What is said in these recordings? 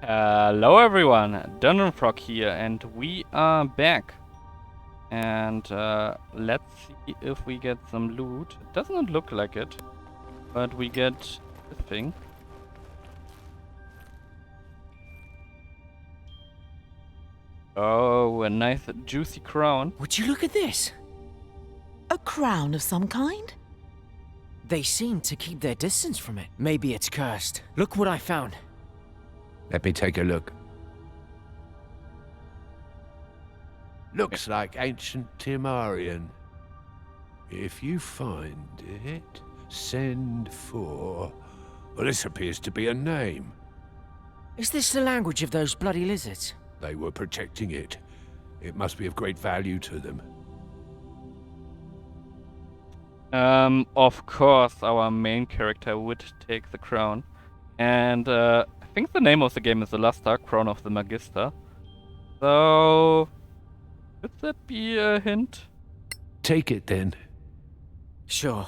Hello everyone, Dungeon Frog here, and we are back. And let's see if we get some loot. It does not look like it, but we get this thing. Oh, a nice juicy crown. Would you look at this? A crown of some kind? They seem to keep their distance from it. Maybe it's cursed. Look what I found. Let me take a look. Looks like ancient Timarian. If you find it, send for... Well, this appears to be a name. Is this the language of those bloody lizards? They were protecting it. It must be of great value to them. Of course, our main character would take the crown. And I think the name of the game is Solasta Crown of the Magister. So, could that be a hint? Take it then. Sure.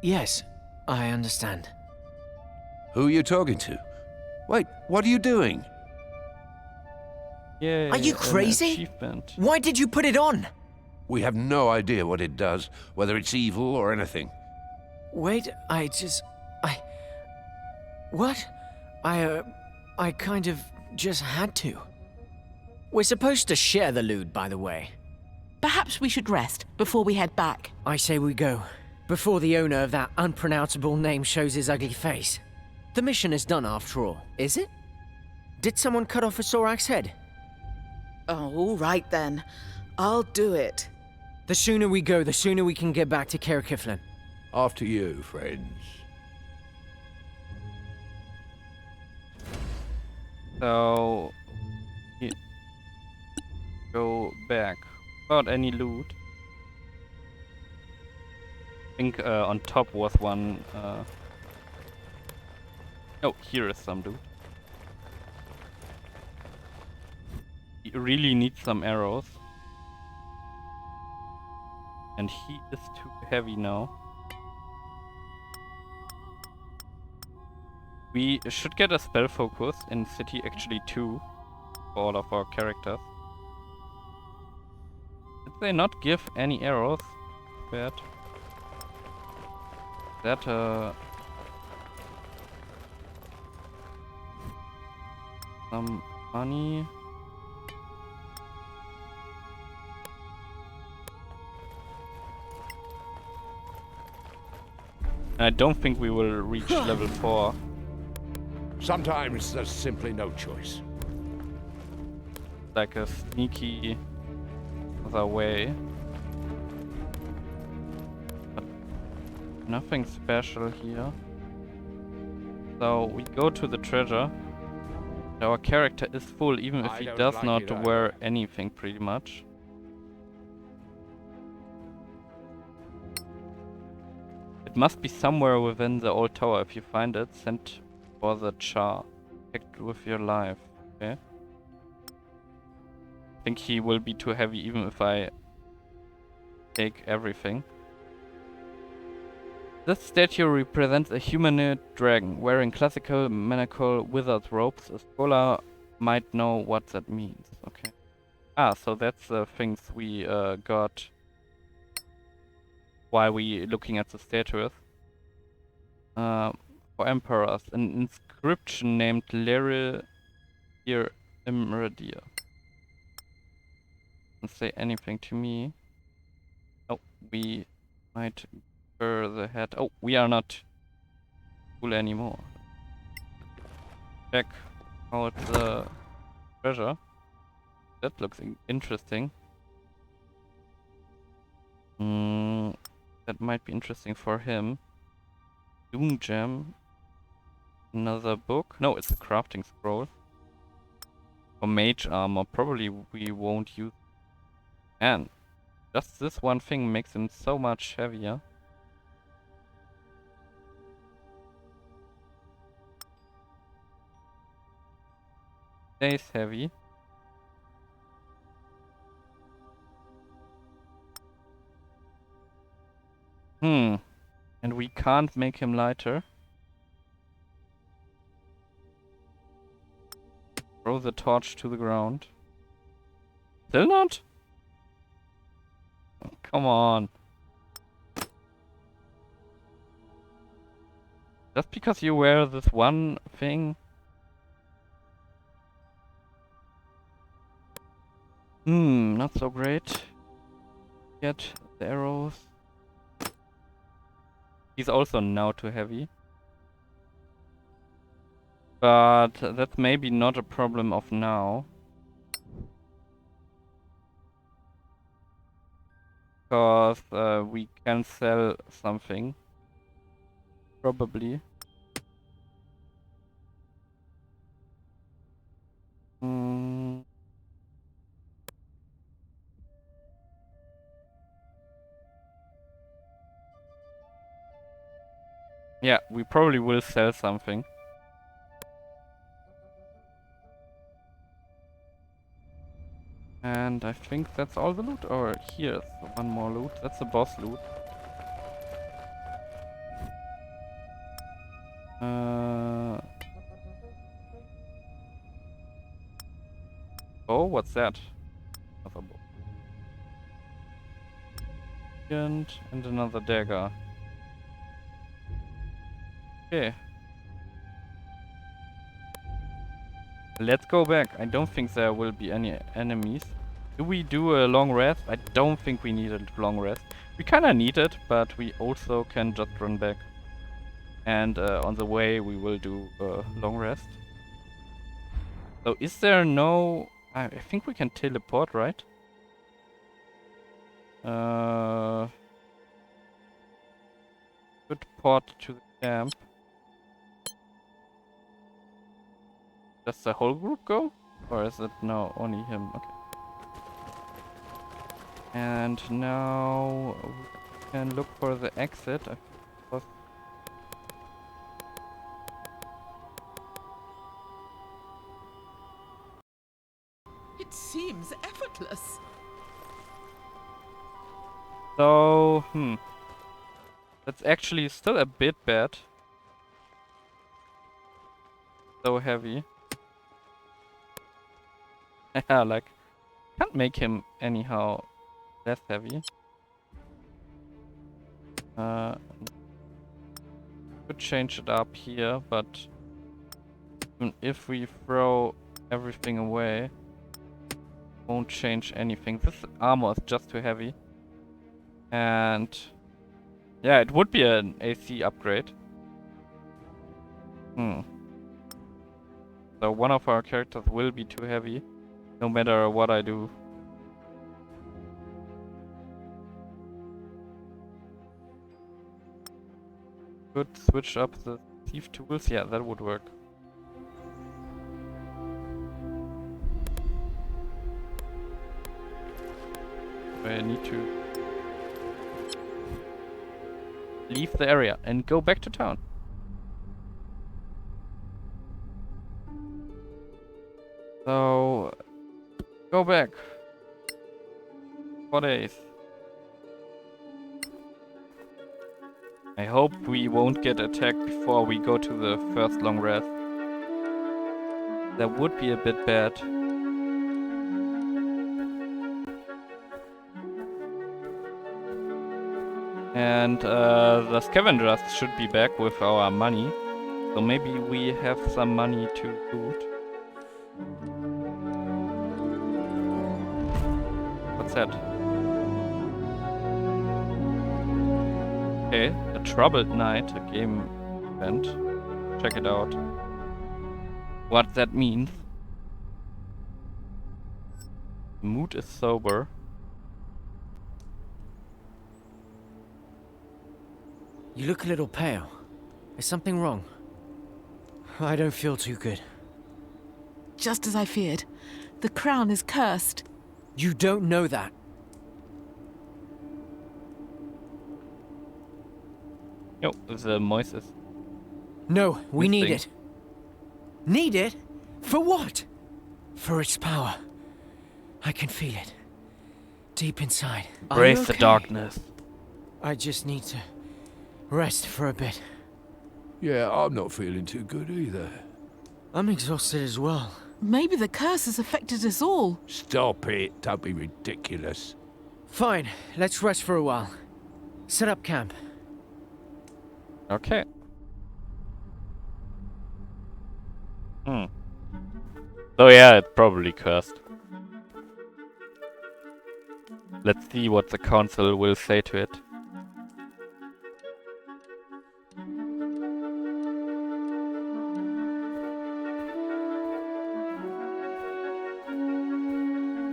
Yes, I understand. Who are you talking to? Wait, what are you doing? Yeah. Are you crazy? Achievement. Why did you put it on? We have no idea what it does, whether it's evil or anything. Wait, What? I kind of just had to. We're supposed to share the loot, by the way. Perhaps we should rest before we head back. I say we go, before the owner of that unpronounceable name shows his ugly face. The mission is done after all, is it? Did someone cut off a Sorak's head? Oh, all right then. I'll do it. The sooner we go, the sooner we can get back to Caer Kiflin. After you, friends. So, go back without any loot. I think on top was one. Oh, here is some loot. You really need some arrows. And he is too heavy now. We should get a spell focus in City actually too, for all of our characters. Did they not give any arrows? Bad. That some money. I don't think we will reach level 4. Sometimes there's simply no choice. Like a sneaky other way. But nothing special here. So we go to the treasure. Our character is full even if he does not wear anything pretty much. It must be somewhere within the old tower. If you find it, send for the char. Protect with your life. Okay. I think he will be too heavy even if I take everything. This statue represents a humanoid dragon wearing classical maniacal wizard robes. A scholar might know what that means. Okay. Ah, so that's the things we got while we looking at the statues. For emperors, an inscription named Larir Imradir. Doesn't say anything to me. Oh, we might burr the head. Oh, we are not cool anymore. Check out the treasure. That looks interesting. That might be interesting for him. Doom gem. Another book. No, it's a crafting scroll. For mage armor, probably we won't use. Man, just this one thing makes him so much heavier. Stays heavy. And we can't make him lighter. Throw the torch to the ground. Still not? Oh, come on. Just because you wear this one thing? Not so great. Get the arrows. He's also now too heavy. But that's maybe not a problem of now. Because we can sell something. Probably. Yeah, we probably will sell something. And I think that's all the loot. Or here's one more loot. That's the boss loot. Oh, what's that? Another bow. And another dagger. Okay. Let's go back. I don't think there will be any enemies. Do we do a long rest? I don't think we need a long rest. We kinda need it, but we also can just run back. And on the way we will do a long rest. So is there no... I think we can teleport, right? Good port to the camp. Does the whole group go? Or is it no, only him? Okay. And now we can look for the exit. I think It seems effortless. so, that's actually still a bit bad. So heavy. Yeah, like, can't make him anyhow less heavy. Could change it up here, but even if we throw everything away, won't change anything. This armor is just too heavy. And yeah, it would be an AC upgrade. So one of our characters will be too heavy, no matter what I do. Could switch up the thief tools. Yeah, that would work. I need to leave the area and go back to town. So, go back. 4 days. I hope we won't get attacked before we go to the first long rest. That would be a bit bad. And the scavengers should be back with our money. So maybe we have some money to loot. What's that? Okay, a troubled night, a game event. Check it out. What that means. The mood is sober. You look a little pale. Is something wrong? I don't feel too good. Just as I feared. The crown is cursed. You don't know that. Yo, the Moises. No, we This need thing. it. Need it? For what? For its power. I can feel it. Deep inside. Are you Embrace the okay? darkness. I just need to rest for a bit. Yeah, I'm not feeling too good either. I'm exhausted as well. Maybe the curse has affected us all. Stop it. Don't be ridiculous. Fine, let's rest for a while. Set up camp. Okay. So yeah, it's probably cursed. Let's see what the council will say to it.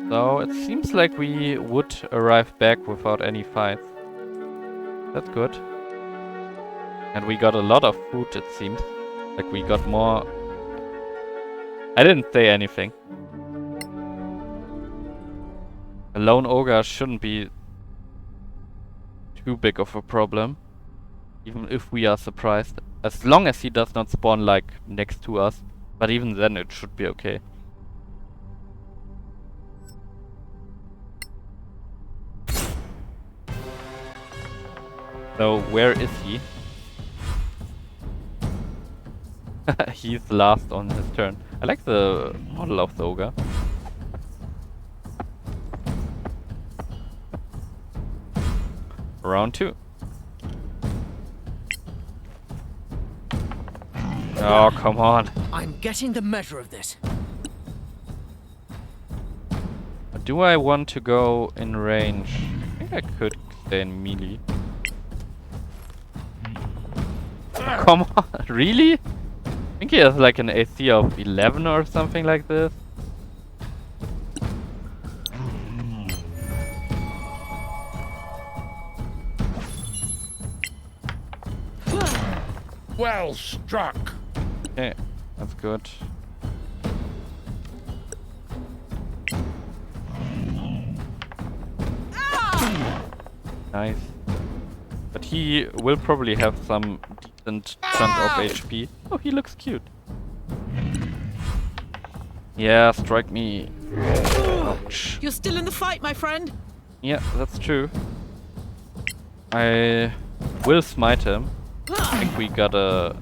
So it seems like we would arrive back without any fights. That's good. And we got a lot of food, it seems. Like we got more... I didn't say anything. A lone ogre shouldn't be too big of a problem. Even if we are surprised. As long as he does not spawn like next to us. But even then it should be okay. So where is he? He's last on his turn. I like the model of the ogre. Round 2. Oh, come on. I'm getting the measure of this. Do I want to go in range? I think I could stay in melee. Come on, really? I think he has like an AC of 11 or something like this. Well struck. Okay, that's good. Nice. But he will probably have some decent chunk of HP. Oh, he looks cute. Yeah, strike me. Ouch. You're still in the fight, my friend. Yeah, that's true. I will smite him. I think we gotta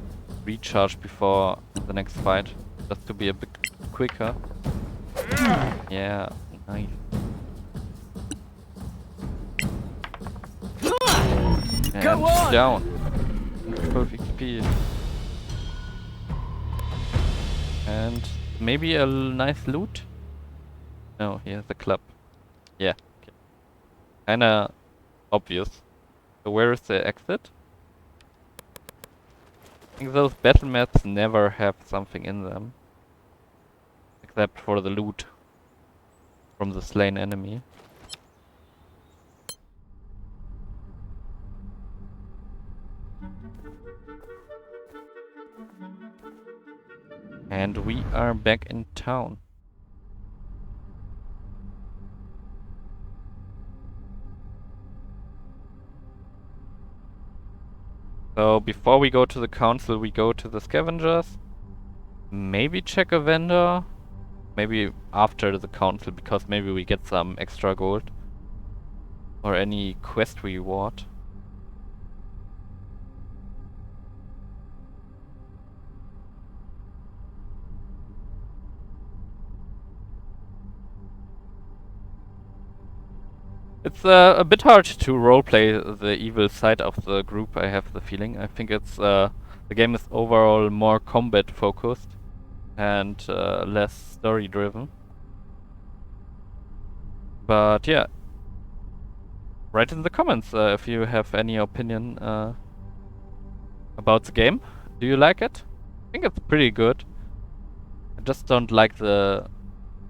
recharge before the next fight, just to be a bit quicker. Yeah, nice. And Go on! down. 12 XP. And maybe a nice loot? No, he has a club. Yeah, okay. Kinda obvious. So where is the exit? I think those battle mats never have something in them. Except for the loot from the slain enemy. And we are back in town. So before we go to the council, we go to the scavengers. Maybe check a vendor. Maybe after the council, because maybe we get some extra gold. Or any quest reward. It's a bit hard to roleplay the evil side of the group, I have the feeling. I think it's the game is overall more combat focused and less story driven. But yeah, write in the comments if you have any opinion about the game. Do you like it? I think it's pretty good. I just don't like the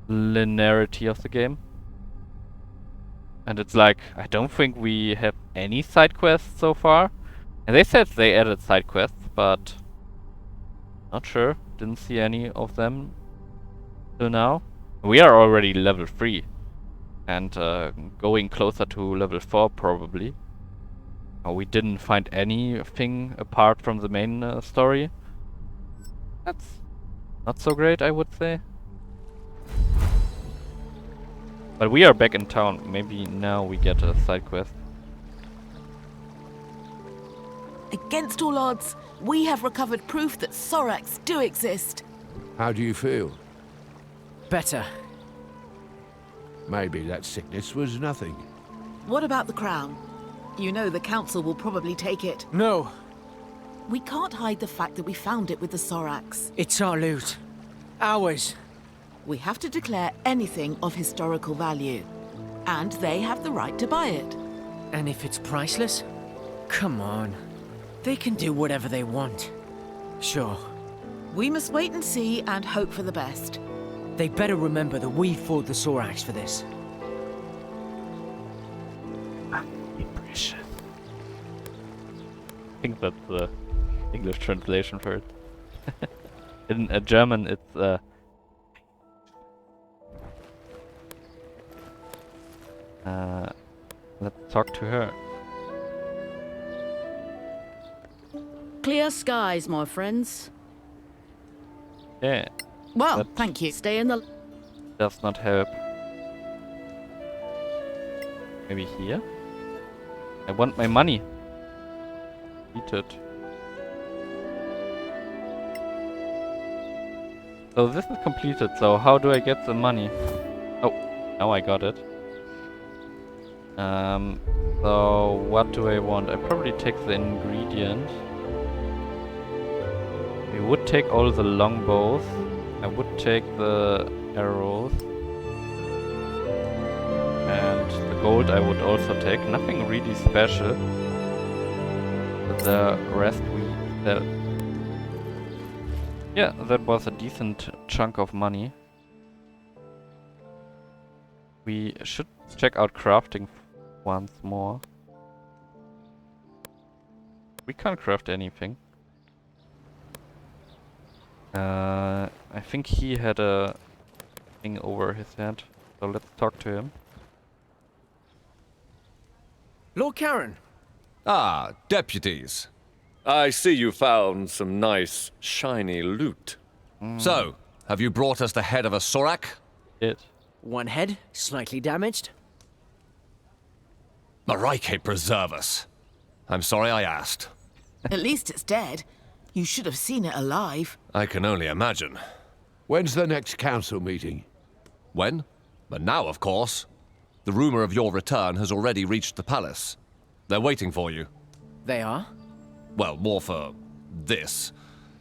linearity of the game. And it's like, I don't think we have any side quests so far. And they said they added side quests, but not sure. Didn't see any of them till now. We are already level 3 and going closer to level 4 probably. We didn't find anything apart from the main story. That's not so great, I would say. But we are back in town. Maybe now we get a side quest. Against all odds, we have recovered proof that Sorax do exist. How do you feel? Better. Maybe that sickness was nothing. What about the crown? You know the council will probably take it. No, We can't hide the fact that we found it with the Sorax. it's our loot. Ours. We have to declare anything of historical value. And they have the right to buy it. And if it's priceless? Come on. They can do whatever they want. Sure. We must wait and see and hope for the best. They better remember that we fought the Sorax for this. Impression. I think that's the English translation for it. In German, it's let's talk to her. Clear skies, my friends. Yeah, Well, That- thank you. Stay in the... does not help. Maybe here? I want my money. Eat it. So this is completed, so how do I get the money? Oh, now I got it. So what do I want? I probably take the ingredient. We would take all the longbows. I would take the arrows. And the gold I would also take. Nothing really special. The rest we sell. Yeah, that was a decent chunk of money. We should check out crafting once more. We can't craft anything. I think he had a thing over his head, so let's talk to him. Lord Karen, Ah, deputies. I see you found some nice, shiny loot. So, have you brought us the head of a Sorak? Did. one head, slightly damaged. Marike preserve us. I'm sorry I asked. At least it's dead. You should have seen it alive. I can only imagine. When's the next council meeting? When? But now, of course. The rumor of your return has already reached the palace. They're waiting for you. They are? Well, more for this.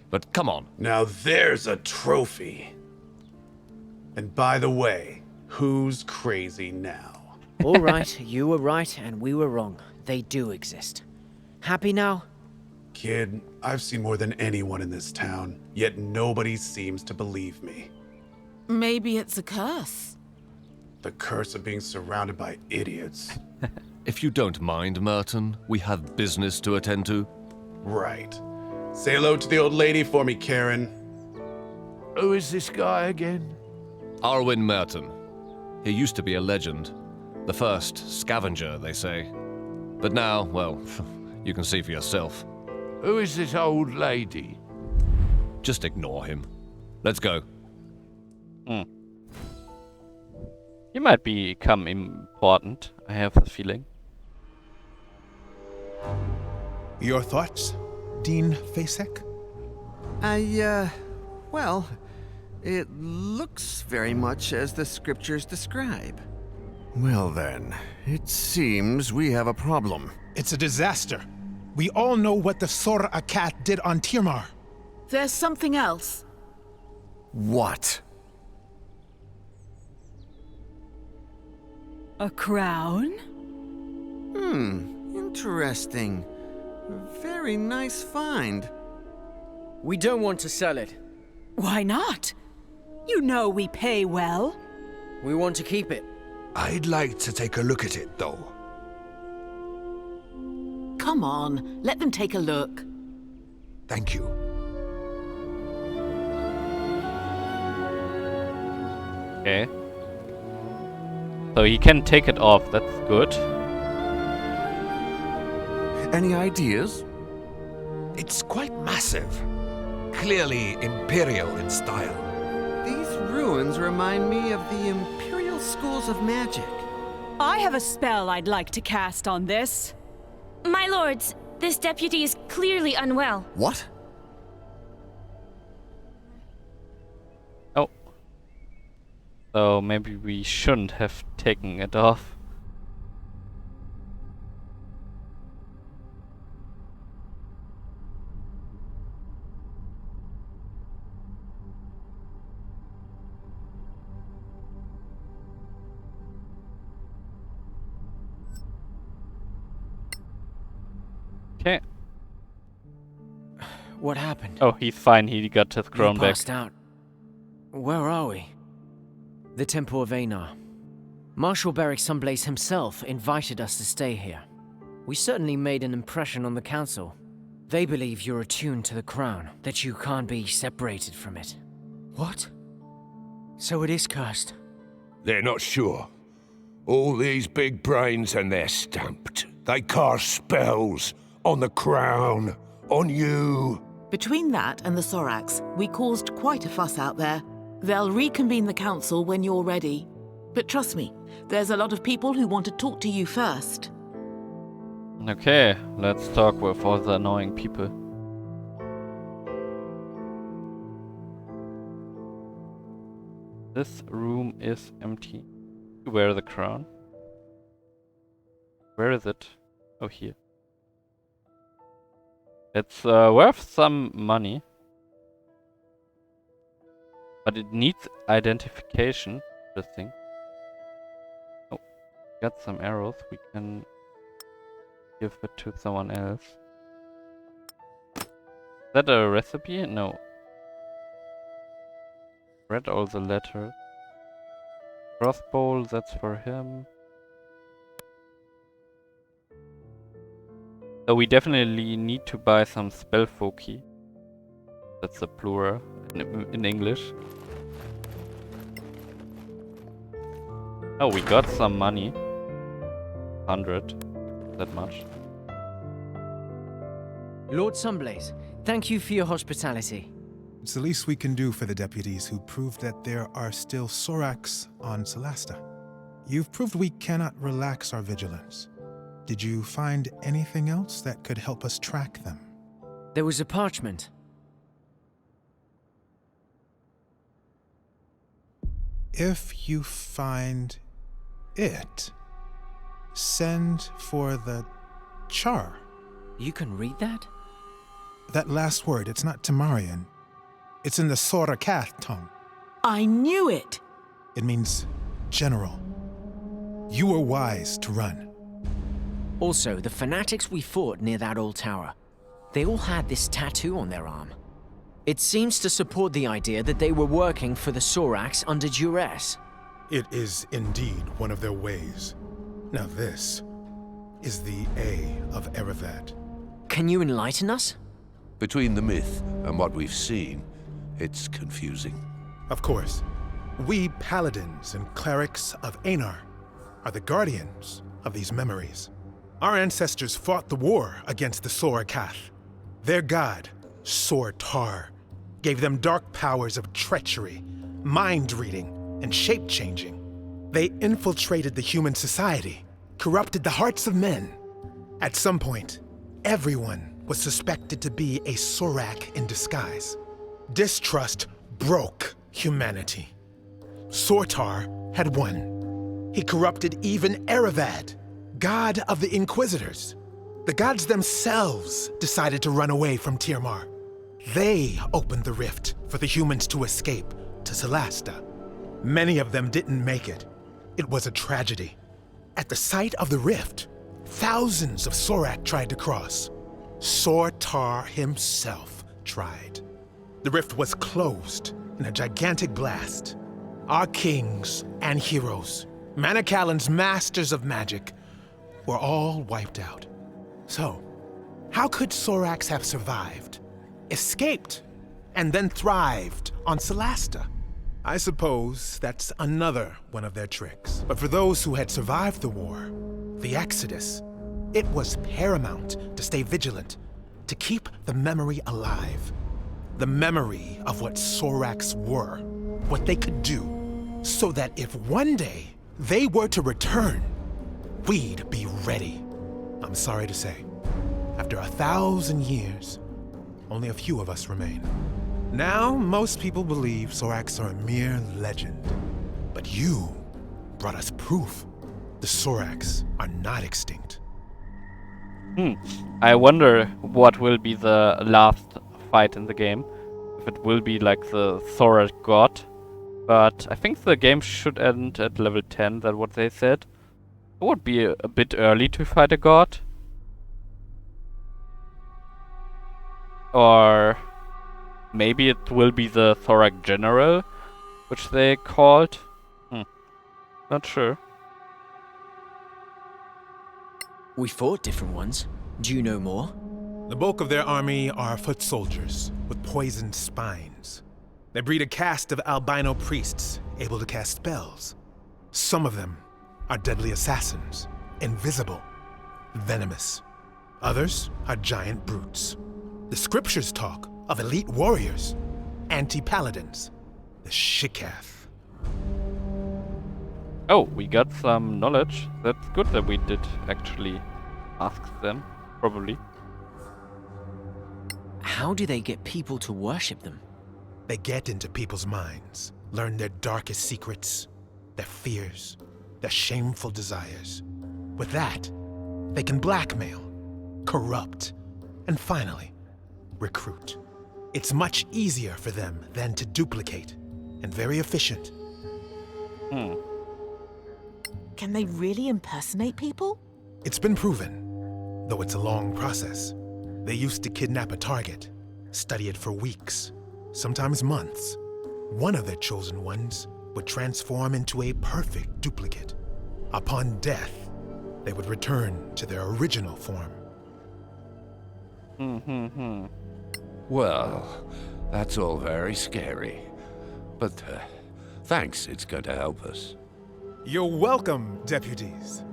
But come on. Now there's a trophy. And by the way, who's crazy now? All right, you were right and we were wrong. They do exist. Happy now? Kid, I've seen more than anyone in this town, yet nobody seems to believe me. Maybe it's a curse. The curse of being surrounded by idiots. If you don't mind, Merton, we have business to attend to. Right. Say hello to the old lady for me, Karen. Who is this guy again? Arwen Merton. He used to be a legend. The first scavenger, they say. But now, well, you can see for yourself. Who is this old lady? Just ignore him. Let's go. He might become important, I have the feeling. Your thoughts, Dean Fasek? Well, it looks very much as the scriptures describe. Well then, it seems we have a problem. It's a disaster. We all know what the Sor Akat did on Tirmar. There's something else. What? A crown? Interesting. Very nice find. We don't want to sell it. Why not? You know we pay well. We want to keep it. I'd like to take a look at it, though. Come on, let them take a look. Thank you. Okay. So he can take it off, that's good. Any ideas? It's quite massive. Clearly imperial in style. These ruins remind me of the Imperial Schools of Magic. I have a spell I'd like to cast on this. My lords, this deputy is clearly unwell. What? Oh. So maybe we shouldn't have taken it off. Okay. What happened? Oh, he's fine. He got his You crown back. passed out. Where are we? The Temple of Einar. Marshal Beric Sunblaze himself invited us to stay here. We certainly made an impression on the council. They believe you're attuned to the crown, that you can't be separated from it. What? So it is cursed. They're not sure. All these big brains and they're stamped. They cast spells on the crown, on you. Between that and the Sorax, we caused quite a fuss out there. They'll reconvene the council when you're ready. But trust me, there's a lot of people who want to talk to you first. Okay, let's talk with all the annoying people. This room is empty. Where the crown? Where is it? Oh, here. It's worth some money. But it needs identification. Interesting. Oh, got some arrows. We can give it to someone else. Is that a recipe? No. Read all the letters. Crossbow, that's for him. So we definitely need to buy some spellfolky. That's the plural in English. Oh, we got some money. 100. That much. Lord Sunblaze, thank you for your hospitality. It's the least we can do for the deputies who proved that there are still Sorax on Solasta. You've proved we cannot relax our vigilance. Did you find anything else that could help us track them? There was a parchment. If you find it, send for the char. You can read that? That last word, it's not Temarian. It's in the Sorakath tongue. I knew it! It means general. You were wise to run. Also, the fanatics we fought near that old tower, they all had this tattoo on their arm. It seems to support the idea that they were working for the Sorax under duress. It is indeed one of their ways. Now this is the A of Erevad. Can you enlighten us? Between the myth and what we've seen, it's confusing. Of course. We paladins and clerics of Einar are the guardians of these memories. Our ancestors fought the war against the Sorakath. Their god, Sortar, gave them dark powers of treachery, mind-reading, and shape-changing. They infiltrated the human society, corrupted the hearts of men. At some point, everyone was suspected to be a Sorak in disguise. Distrust broke humanity. Sortar had won. He corrupted even Erevad, god of the Inquisitors. The gods themselves decided to run away from Tirmar. They opened the rift for the humans to escape to Solasta. Many of them didn't make it. It was a tragedy. At the site of the rift, thousands of Sorak tried to cross. Sortar himself tried. The rift was closed in a gigantic blast. Our kings and heroes, Manicalan's masters of magic, were all wiped out. So, how could Sorax have survived, escaped, and then thrived on Solasta? I suppose that's another one of their tricks. But for those who had survived the war, the Exodus, it was paramount to stay vigilant, to keep the memory alive. The memory of what Sorax were, what they could do, so that if one day they were to return, we'd be ready. I'm sorry to say, after 1,000 years, only a few of us remain. Now, most people believe Sorax are a mere legend. But you brought us proof. The Sorax are not extinct. I wonder what will be the last fight in the game. If it will be like the Thorak god. But I think the game should end at level 10, that's what they said. It would be a bit early to fight a god. Or maybe it will be the Thorak general, which they called. Not sure. We fought different ones. Do you know more? The bulk of their army are foot soldiers with poisoned spines. They breed a caste of albino priests able to cast spells. Some of them are deadly assassins, invisible, venomous. Others are giant brutes. The scriptures talk of elite warriors, anti-paladins, the Shikath. Oh, we got some knowledge. That's good that we did actually ask them, probably. How do they get people to worship them? They get into people's minds, learn their darkest secrets, their fears, their shameful desires. With that, they can blackmail, corrupt, and finally, recruit. It's much easier for them than to duplicate, and very efficient. Can they really impersonate people? It's been proven, though it's a long process. They used to kidnap a target, study it for weeks, sometimes months. One of their chosen ones would transform into a perfect duplicate. Upon death, they would return to their original form. Well, that's all very scary. But thanks, it's going to help us. You're welcome, deputies.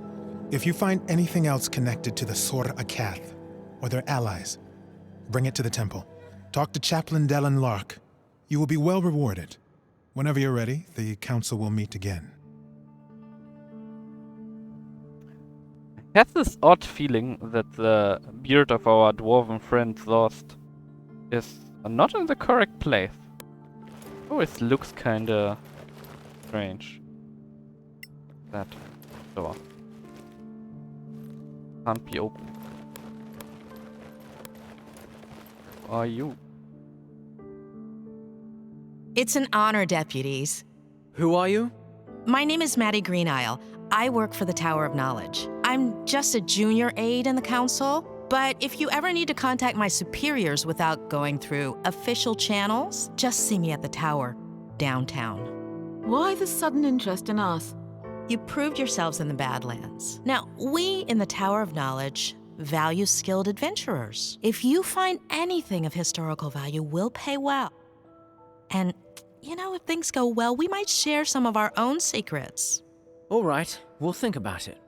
If you find anything else connected to the Soracath or their allies, bring it to the temple. Talk to Chaplain Dellen Lark. You will be well rewarded. Whenever you're ready, the council will meet again. I have this odd feeling that the beard of our dwarven friend Zost is not in the correct place. Always looks kinda strange. That door can't be open. Who are you? It's an honor, deputies. Who are you? My name is Maddie Greenisle. I work for the Tower of Knowledge. I'm just a junior aide in the council, but if you ever need to contact my superiors without going through official channels, just see me at the tower, downtown. Why the sudden interest in us? You proved yourselves in the Badlands. Now, we in the Tower of Knowledge value skilled adventurers. If you find anything of historical value, we'll pay well. And, you know, if things go well, we might share some of our own secrets. All right, we'll think about it.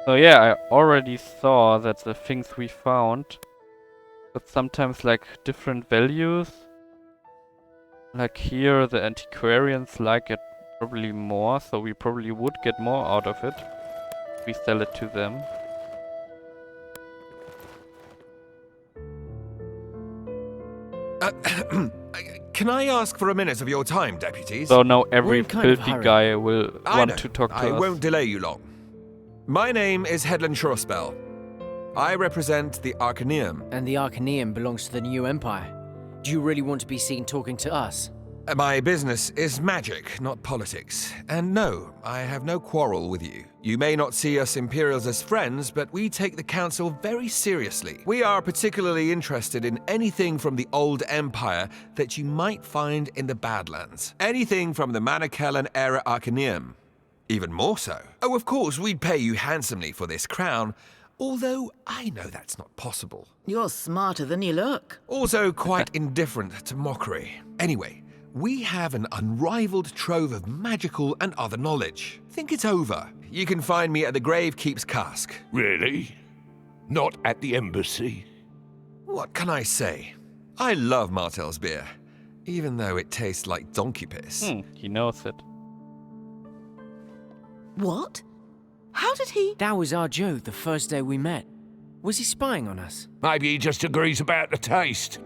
So yeah, I already saw that the things we found got sometimes like different values. Like here, the antiquarians like it probably more, so we probably would get more out of it if we sell it to them. Can I ask for a minute of your time, deputies? So now every We're in kind of filthy hurry. guy will I want know. to talk to I us. won't delay you long. My name is Headland Shorespell. I represent the Arcaneum. And the Arcaneum belongs to the New Empire. Do you really want to be seen talking to us? My business is magic, not politics. And no, I have no quarrel with you. You may not see us Imperials as friends, but we take the Council very seriously. We are particularly interested in anything from the Old Empire that you might find in the Badlands. Anything from the Manicellan era Arcaneum. Even more so. Oh, of course, we'd pay you handsomely for this crown, although I know that's not possible. You're smarter than you look. Also quite indifferent to mockery. Anyway, we have an unrivaled trove of magical and other knowledge. Think it over. You can find me at the Gravekeep's Cask. Really? Not at the embassy? What can I say? I love Martel's beer, even though it tastes like donkey piss. He knows it. What? How did he? That was our Joe the first day we met. Was he spying on us? Maybe he just agrees about the taste.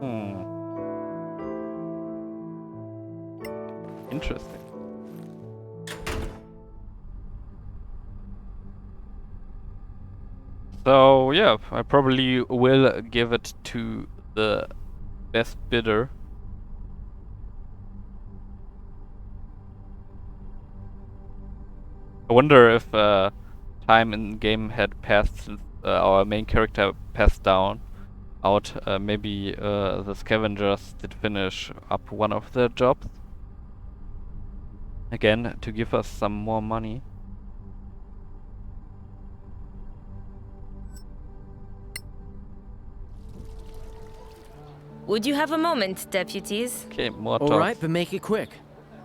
Hmm. Interesting. So yeah, I probably will give it to the best bidder. I wonder if time in game had passed since our main character passed out. Maybe the scavengers did finish up one of their jobs. Again, to give us some more money. Would you have a moment, deputies? Okay, more All talks. right, but make it quick.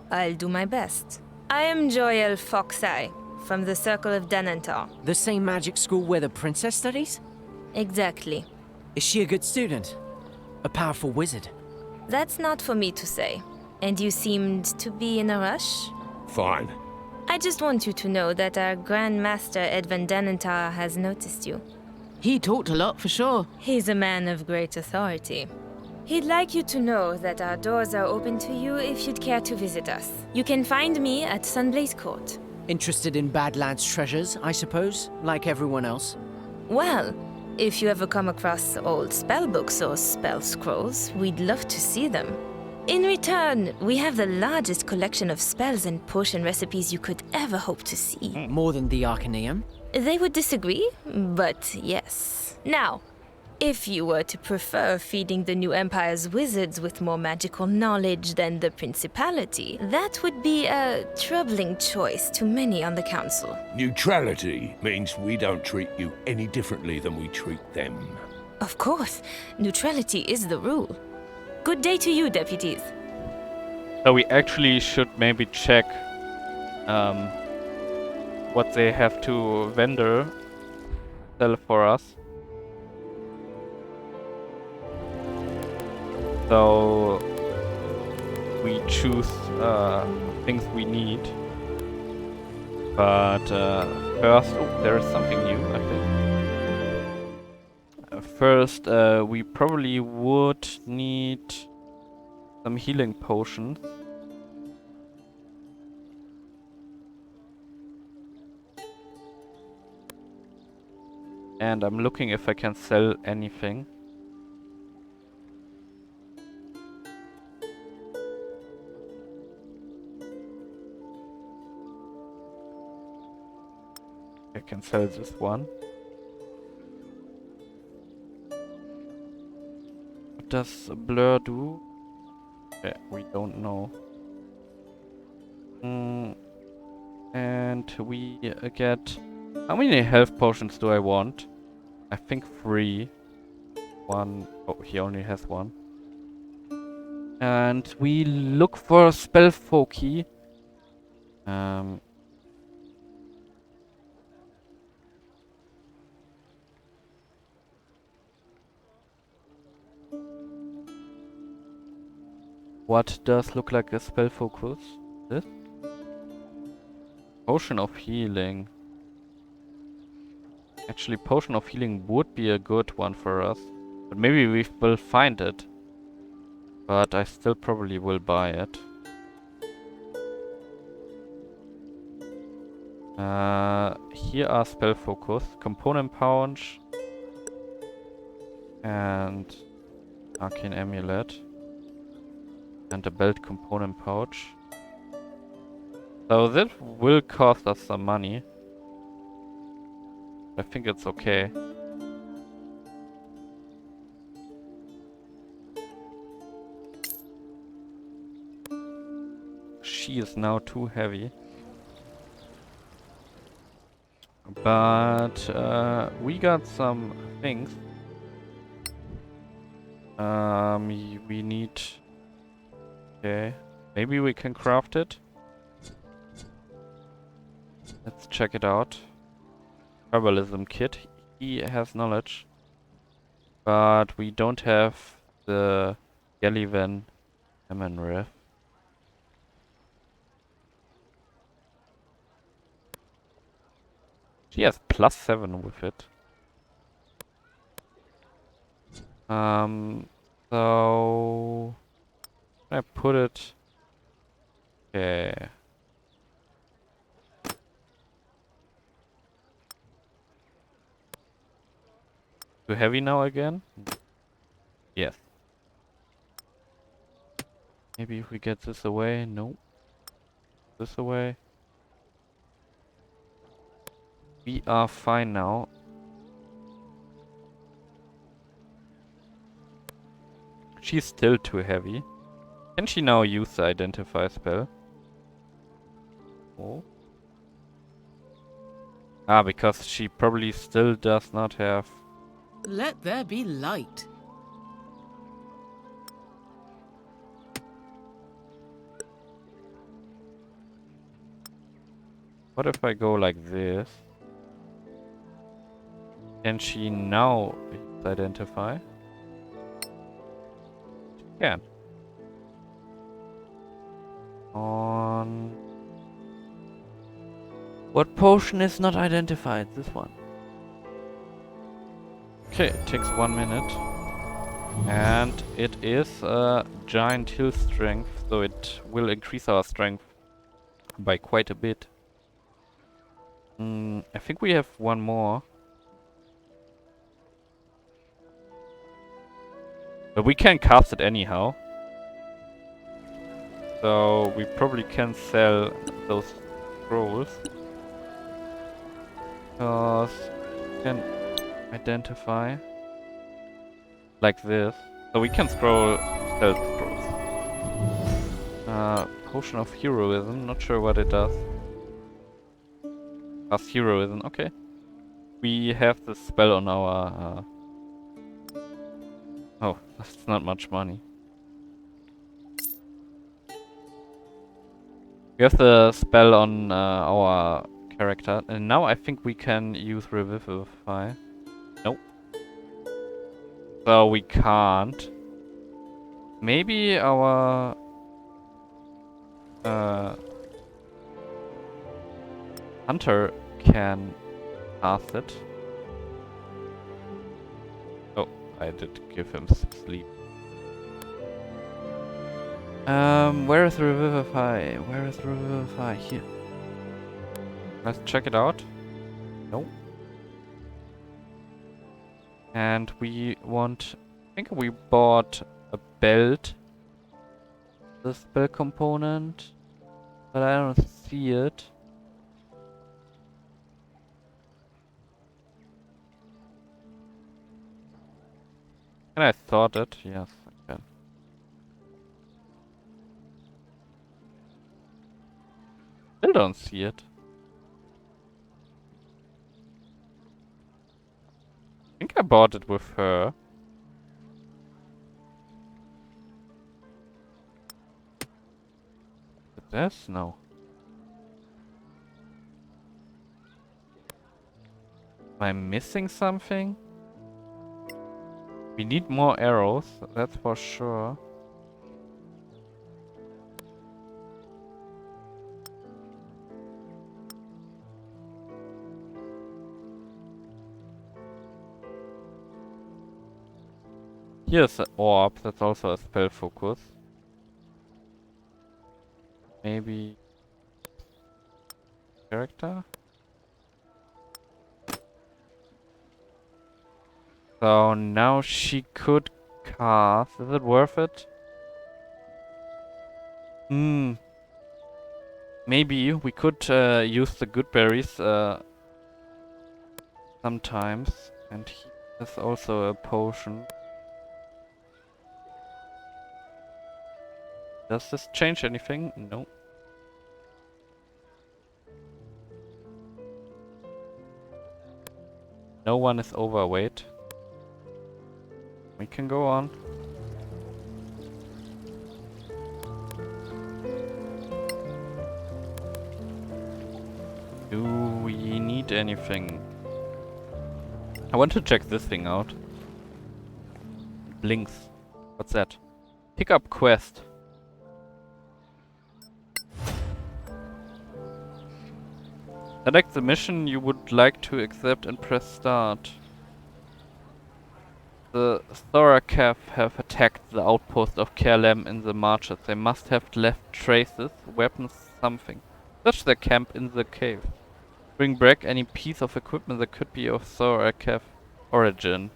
I'll do my best. I am Joel Foxeye, from the Circle of Denantar. The same magic school where the princess studies? Exactly. Is she a good student? A powerful wizard? That's not for me to say. And you seemed to be in a rush? Fine. I just want you to know that our Grand Master Edvin Denantar has noticed you. He talked a lot for sure. He's a man of great authority. He'd like you to know that our doors are open to you if you'd care to visit us. You can find me at Sunblaze Court. Interested in Badlands treasures, I suppose, like everyone else? Well, if you ever come across old spellbooks or spell scrolls, we'd love to see them. In return, we have the largest collection of spells and potion recipes you could ever hope to see. More than the Arcaneum? They would disagree, but yes. Now, if you were to prefer feeding the New Empire's wizards with more magical knowledge than the Principality, that would be a troubling choice to many on the Council. Neutrality means we don't treat you any differently than we treat them. Of course, neutrality is the rule. Good day to you, deputies. So we actually should maybe check what they have to vendor sell for us. So we choose things we need. But first, oh, there is something new, I think. First, we probably would need some healing potions. And I'm looking if I can sell anything. I can sell this one. What does Blur do? We don't know. And we get... How many health potions do I want? I think 3. One... Oh, he only has 1. And we look for a spell foci. What does look like a spell focus? This? Potion of healing. Actually, potion of healing would be a good one for us. But maybe we will find it. But I still probably will buy it. Here are spell focus, component pouch, and arcane amulet. And a belt component pouch. So that will cost us some money. I think it's okay. She is now too heavy. But we got some things. We need... Okay, maybe we can craft it. Let's check it out. Herbalism kit. He has knowledge. But we don't have the Gallivan Emanref. She has +7 with it. So I put it. Okay. Too heavy now again? Yes. Maybe if we get this away. No. This away. We are fine now. She's still too heavy. Can she now use the identify spell? Oh. Ah, because she probably still does not have... Let there be light. What if I go like this? Can she now identify? She can. On... What potion is not identified? This one. Okay, it takes 1 minute. And it is a giant hill strength, so it will increase our strength by quite a bit. I think we have one more. But we can cast it anyhow. So we probably can sell those scrolls. Because we can identify like this. So we can sell scrolls. Potion of heroism, not sure what it does. Cast heroism, okay. We have the spell on our... Oh, that's not much money. We have the spell on our character, and now I think we can use Revivify. Nope. So we can't. Maybe our... Hunter can cast it. Oh, I did give him sleep. Where is Revivify? Where is Revivify? Here. Let's check it out. No. And we want... I think we bought a belt. The spell component. But I don't see it. Can I sort it? Yes, I can. Still don't see it. I think I bought it with her. But this? No. Am I missing something? We need more arrows, that's for sure. Here's an orb, that's also a spell focus. Maybe... character? So now she could cast. Is it worth it? Maybe we could use the good berries sometimes. And he has also a potion. Does this change anything? No. No one is overweight. We can go on. Do we need anything? I want to check this thing out. Blinks. What's that? Pick up quest. Select the mission you would like to accept and press start. The Thoracav have attacked the outpost of Kerlem in the marches. They must have left traces, weapons, something. Search their camp in the cave. Bring back any piece of equipment that could be of Thoracav origin.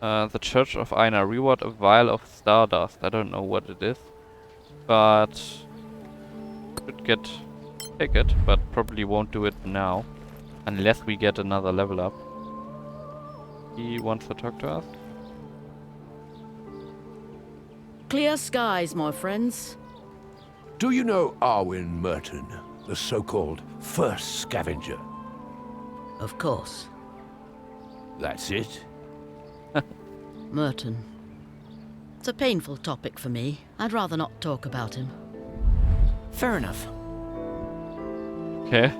The Church of Einar. Reward a vial of stardust. I don't know what it is. But should take it, but probably won't do it now. Unless we get another level up. He wants to talk to us. Clear skies, my friends. Do you know Arwin Merton, the so-called first scavenger? Of course. That's it? Merton. It's a painful topic for me. I'd rather not talk about him. Fair enough. Okay.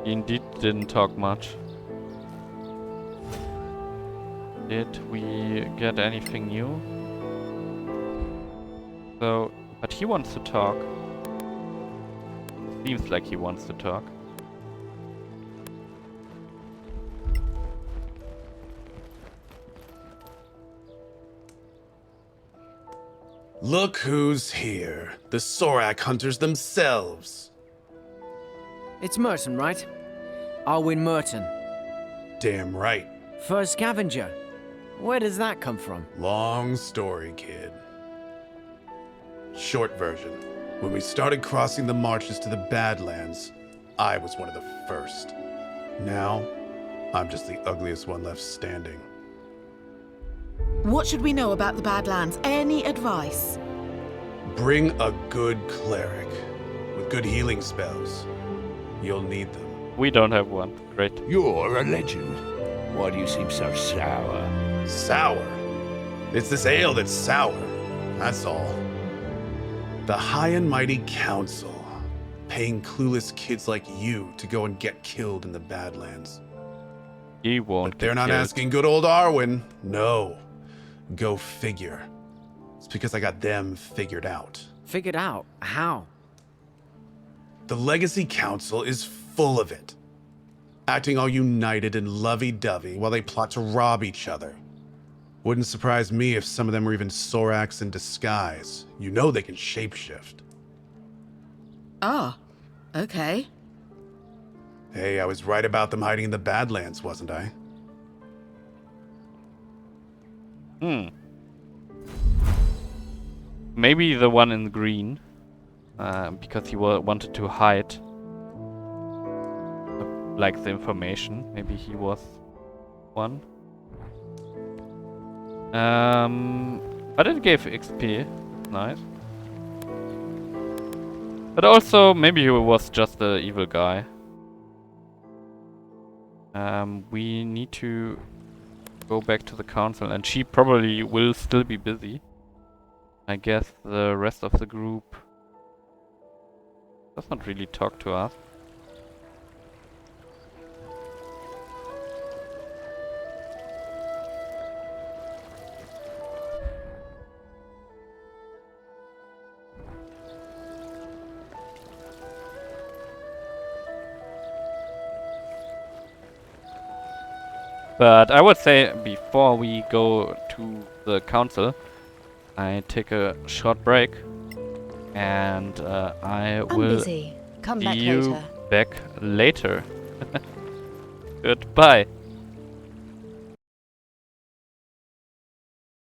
He indeed didn't talk much. Did we get anything new? So, but he wants to talk. Seems like he wants to talk. Look who's here. The Sorak hunters themselves. It's Merton, right? Arwin Merton. Damn right. First scavenger. Where does that come from? Long story, kid. Short version. When we started crossing the marches to the Badlands, I was one of the first. Now, I'm just the ugliest one left standing. What should we know about the Badlands? Any advice? Bring a good cleric with good healing spells. You'll need them. We don't have one. Great. You're a legend. Why do you seem so sour? Sour? It's this ale that's sour. That's all. The High and Mighty Council, paying clueless kids like you to go and get killed in the Badlands. He won't. But they're not asking good old Arwin. No. Go figure. It's because I got them figured out. Figured out? How? The Legacy Council is full of it. Acting all united and lovey-dovey while they plot to rob each other. Wouldn't surprise me if some of them were even Soraks in disguise. You know they can shapeshift. Ah, okay. Hey, I was right about them hiding in the Badlands, wasn't I? Maybe the one in green. Because he wanted to hide. Like the information. Maybe he was one. But it gave XP. Nice. But also, maybe he was just an evil guy. We need to go back to the council, and she probably will still be busy. I guess the rest of the group does not really talk to us. But I would say before we go to the council, I take a short break, and I will busy. Come see back you later. back later. Goodbye.